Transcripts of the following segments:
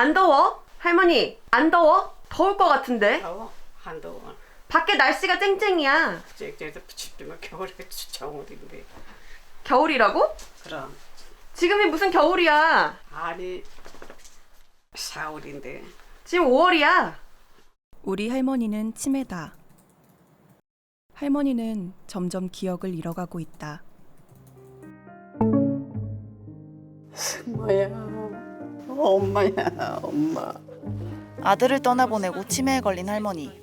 안 더워? 할머니, 안 더워? 더울 것 같은데? 더워? 안 더워. 밖에 날씨가 쨍쨍이야. 쨍쨍해서 붙이면 겨울에 겨울인데. 겨울이라고? 그럼. 지금이 무슨 겨울이야? 아니 4월인데. 지금 5월이야. 우리 할머니는 치매다. 할머니는 점점 기억을 잃어가고 있다. 승모야, 엄마야, 엄마. 아들을 떠나보내고 치매에 걸린 할머니.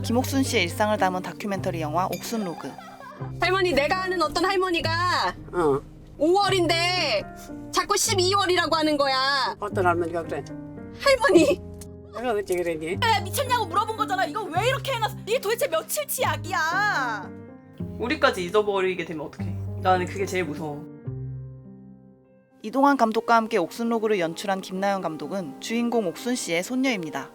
김옥순 씨의 일상을 담은 다큐멘터리 영화 옥순로그. 할머니, 내가 아는 어떤 할머니가 5월인데 자꾸 12월이라고 하는 거야. 어떤 할머니가 그래? 할머니, 내가 어찌 그러니? 야, 미쳤냐고 물어본 거잖아. 이거 왜 이렇게 해놨어? 이게 도대체 며칠치 약이야? 우리까지 잊어버리게 되면 어떡해. 나는 그게 제일 무서워. 이동환 감독과 함께 옥순로그를 연출한 김나연 감독은 주인공 옥순 씨의 손녀입니다.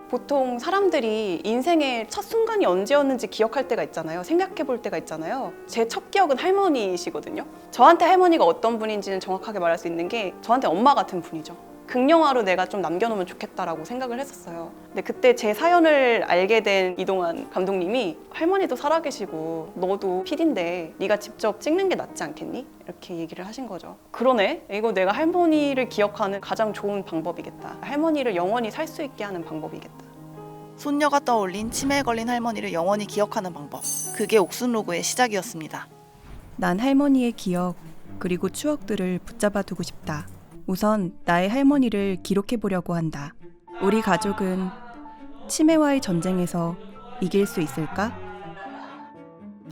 보통 사람들이 인생의 첫 순간이 언제였는지 기억할 때가 있잖아요. 생각해 볼 때가 있잖아요. 제 첫 기억은 할머니시거든요. 저한테 할머니가 어떤 분인지는 정확하게 말할 수 있는 게 저한테 엄마 같은 분이죠. 극영화로 내가 좀 남겨놓으면 좋겠다라고 생각을 했었어요. 근데 그때 제 사연을 알게 된 이동환 감독님이 할머니도 살아계시고 너도 PD인데 네가 직접 찍는 게 낫지 않겠니? 이렇게 얘기를 하신 거죠. 그러네? 이거 내가 할머니를 기억하는 가장 좋은 방법이겠다. 할머니를 영원히 살 수 있게 하는 방법이겠다. 손녀가 떠올린 치매에 걸린 할머니를 영원히 기억하는 방법. 그게 옥순로그의 시작이었습니다. 난 할머니의 기억 그리고 추억들을 붙잡아 두고 싶다. 우선 나의 할머니를 기록해 보려고 한다. 우리 가족은 치매와의 전쟁에서 이길 수 있을까?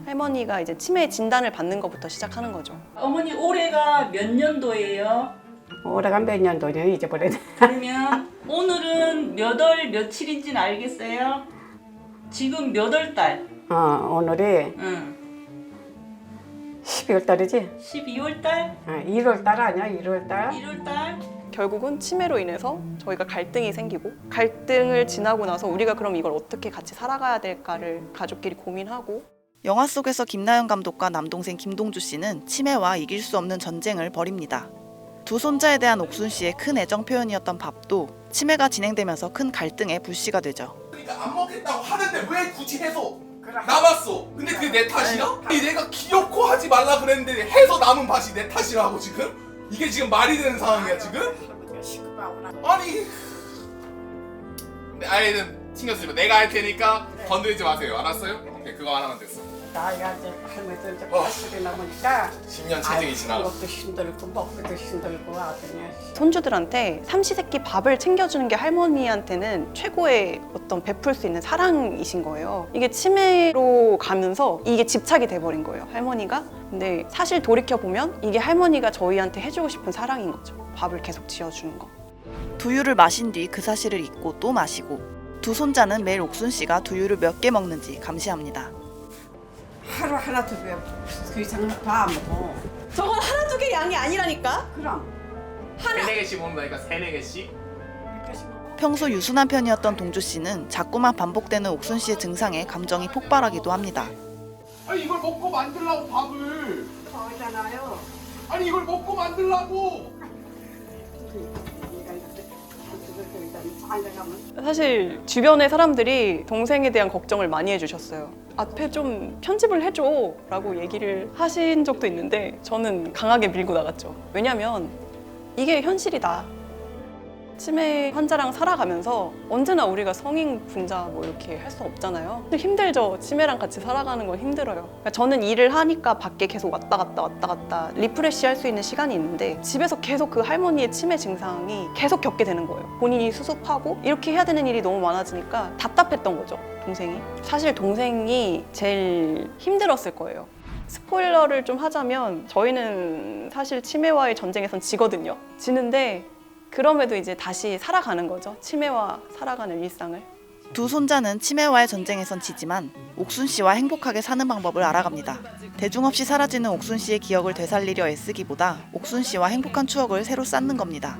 할머니가 이제 치매 진단을 받는 것부터 시작하는 거죠. 어머니 올해가 몇 년도예요? 올해가 몇 년도냐 잊어버렸네. 그러면 오늘은 몇 월 며칠인지는 알겠어요? 지금 몇 월 달? 오늘이 응. 12월 달이지? 12월 달? 1월 달 아니야? 1월 달? 1월 달? 결국은 치매로 인해서 저희가 갈등이 생기고 갈등을 지나고 나서 우리가 그럼 이걸 어떻게 같이 살아가야 될까를 가족끼리 고민하고 영화 속에서 김나연 감독과 남동생 김동주 씨는 치매와 이길 수 없는 전쟁을 벌입니다. 두 손자에 대한 옥순 씨의 큰 애정 표현이었던 밥도 치매가 진행되면서 큰 갈등의 불씨가 되죠. 그러니까 안 먹겠다고 하는데 왜 굳이 해서 남았어? 근데 그게 내 탓이야? 아니 내가 귀엽고 하지 말라 그랬는데 해서 남은 밭이 내 탓이라고 지금? 이게 지금 말이 되는 상황이야 지금? 아니 근데 아이는 신경 쓰지 마. 내가 할 테니까 건드리지 마세요. 알았어요? 오케이, 그거 하나만 됐어. 나이가 이제 할머니들 이제 80이 넘으니까 10년 체증이 지나가. 것도 힘들고 먹기도 힘들고 하더니 손주들한테 삼시세끼 밥을 챙겨주는 게 할머니한테는 최고의 어떤 베풀 수 있는 사랑이신 거예요. 이게 치매로 가면서 이게 집착이 돼버린 거예요, 할머니가. 근데 사실 돌이켜보면 이게 할머니가 저희한테 해주고 싶은 사랑인 거죠. 밥을 계속 지어주는 거. 두유를 마신 뒤 그 사실을 잊고 또 마시고 두 손자는 매일 옥순 씨가 두유를 몇 개 먹는지 감시합니다. 하루 하나 두 개, 그 이상은 다 안 먹어. 저건 하나 두 개 양이 아니라니까? 그럼 3-4개씩 먹는다니까 3-4개씩? 평소 유순한 편이었던 동주 씨는 자꾸만 반복되는 옥순 씨의 증상에 감정이 폭발하기도 합니다. 아니 이걸 먹고 만들라고 밥을. 저잖아요. 아니 이걸 먹고 만들라고. 사실 주변의 사람들이 동생에 대한 걱정을 많이 해주셨어요. 앞에 좀 편집을 해줘 라고 얘기를 하신 적도 있는데 저는 강하게 밀고 나갔죠. 왜냐면 이게 현실이다. 치매 환자랑 살아가면서 언제나 우리가 성인 분자 뭐 이렇게 할 수 없잖아요. 힘들죠. 치매랑 같이 살아가는 건 힘들어요. 그러니까 저는 일을 하니까 밖에 계속 왔다 갔다 리프레시 할 수 있는 시간이 있는데 집에서 계속 그 할머니의 치매 증상이 계속 겪게 되는 거예요. 본인이 수습하고 이렇게 해야 되는 일이 너무 많아지니까 답답했던 거죠, 동생이. 사실 동생이 제일 힘들었을 거예요. 스포일러를 좀 하자면 저희는 사실 치매와의 전쟁에선 지거든요. 지는데 그럼에도 이제 다시 살아가는 거죠. 치매와 살아가는 일상을. 두 손자는 치매와의 전쟁에선 지지만 옥순 씨와 행복하게 사는 방법을 알아갑니다. 대중 없이 사라지는 옥순 씨의 기억을 되살리려 애쓰기보다 옥순 씨와 행복한 추억을 새로 쌓는 겁니다.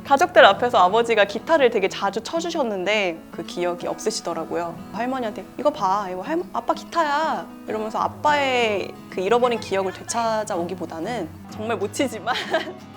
가족들 앞에서 아버지가 기타를 되게 자주 쳐주셨는데 그 기억이 없으시더라고요. 할머니한테 이거 봐, 이거 아빠 기타야 이러면서 아빠의 그 잃어버린 기억을 되찾아오기보다는 정말 못 치지만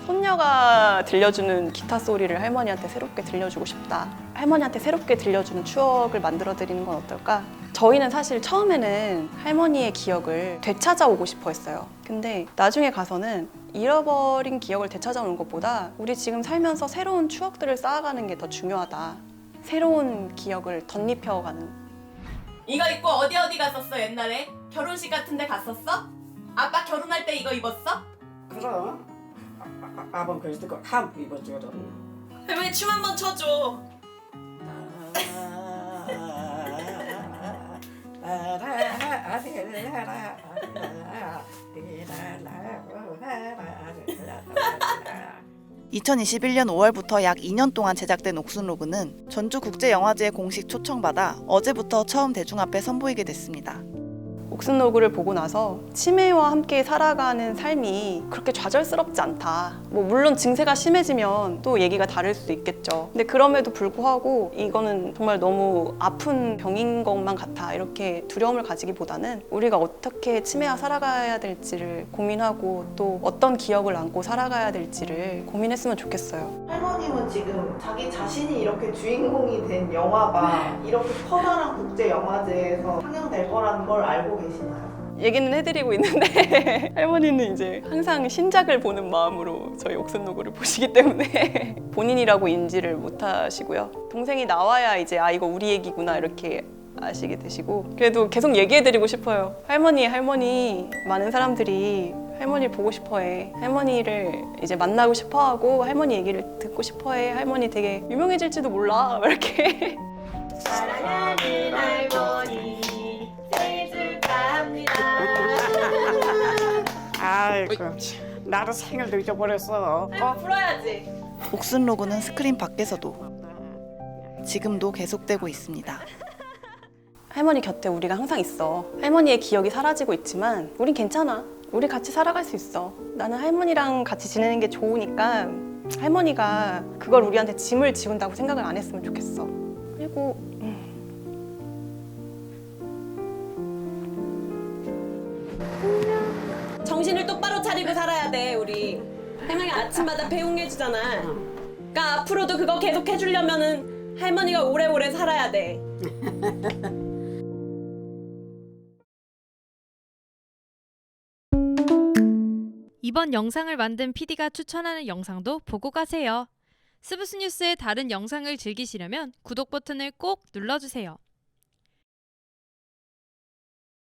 손녀가 들려주는 기타 소리를 할머니한테 새롭게 들려주고 싶다. 할머니한테 새롭게 들려주는 추억을 만들어 드리는 건 어떨까? 저희는 사실 처음에는 할머니의 기억을 되찾아오고 싶어 했어요. 근데 나중에 가서는 잃어버린 기억을 되찾아오는 것보다 우리 지금 살면서 새로운 추억들을 쌓아가는 게 더 중요하다. 새로운 기억을 덧입혀가는. 이거 입고 어디 갔었어 옛날에? 결혼식 같은 데 갔었어? 아빠 결혼할 때 이거 입었어? 그럼 아번 그래서 그 한복 입었거든. 할머니 춤 한번 춰줘. 아, 2021년 5월부터 약 2년 동안 제작된 옥순로그는 전주국제영화제에 공식 초청받아 어제부터 처음 대중 앞에 선보이게 됐습니다. 옥순로그를 보고 나서 치매와 함께 살아가는 삶이 그렇게 좌절스럽지 않다. 뭐 물론 증세가 심해지면 또 얘기가 다를 수 있겠죠. 근데 그럼에도 불구하고 이거는 정말 너무 아픈 병인 것만 같아. 이렇게 두려움을 가지기보다는 우리가 어떻게 치매와 살아가야 될지를 고민하고 또 어떤 기억을 안고 살아가야 될지를 고민했으면 좋겠어요. 할머님은 지금 자기 자신이 이렇게 주인공이 된 영화가 이렇게 커다란 국제영화제에서 상영될 거라는 걸 알고 계시나요? 얘기는 해드리고 있는데 할머니는 이제 항상 신작을 보는 마음으로 저희 옥순로그를 보시기 때문에 본인이라고 인지를 못하시고요. 동생이 나와야 이제 아 이거 우리 얘기구나 이렇게 아시게 되시고 그래도 계속 얘기해드리고 싶어요. 할머니 많은 사람들이 할머니 보고 싶어해. 할머니를 이제 만나고 싶어하고 할머니 얘기를 듣고 싶어해. 할머니 되게 유명해질지도 몰라 이렇게. 사랑하는 할머니 생일 축하합니다. 아이고 나도 생일도 잊어버렸어. 불어야지. 옥순로그는 스크린 밖에서도 지금도 계속되고 있습니다. 할머니 곁에 우리가 항상 있어. 할머니의 기억이 사라지고 있지만 우린 괜찮아. 우리 같이 살아갈 수 있어. 나는 할머니랑 같이 지내는 게 좋으니까 할머니가 그걸 우리한테 짐을 지운다고 생각을 안 했으면 좋겠어. 그리고 정신을 똑바로 차리고 살아야 돼 우리. 할머니 아침마다 배웅해주잖아. 그러니까 앞으로도 그거 계속 해주려면은 할머니가 오래오래 살아야 돼. 이번 영상을 만든 PD가 추천하는 영상도 보고 가세요. 스브스 뉴스의 다른 영상을 즐기시려면 구독 버튼을 꼭 눌러주세요.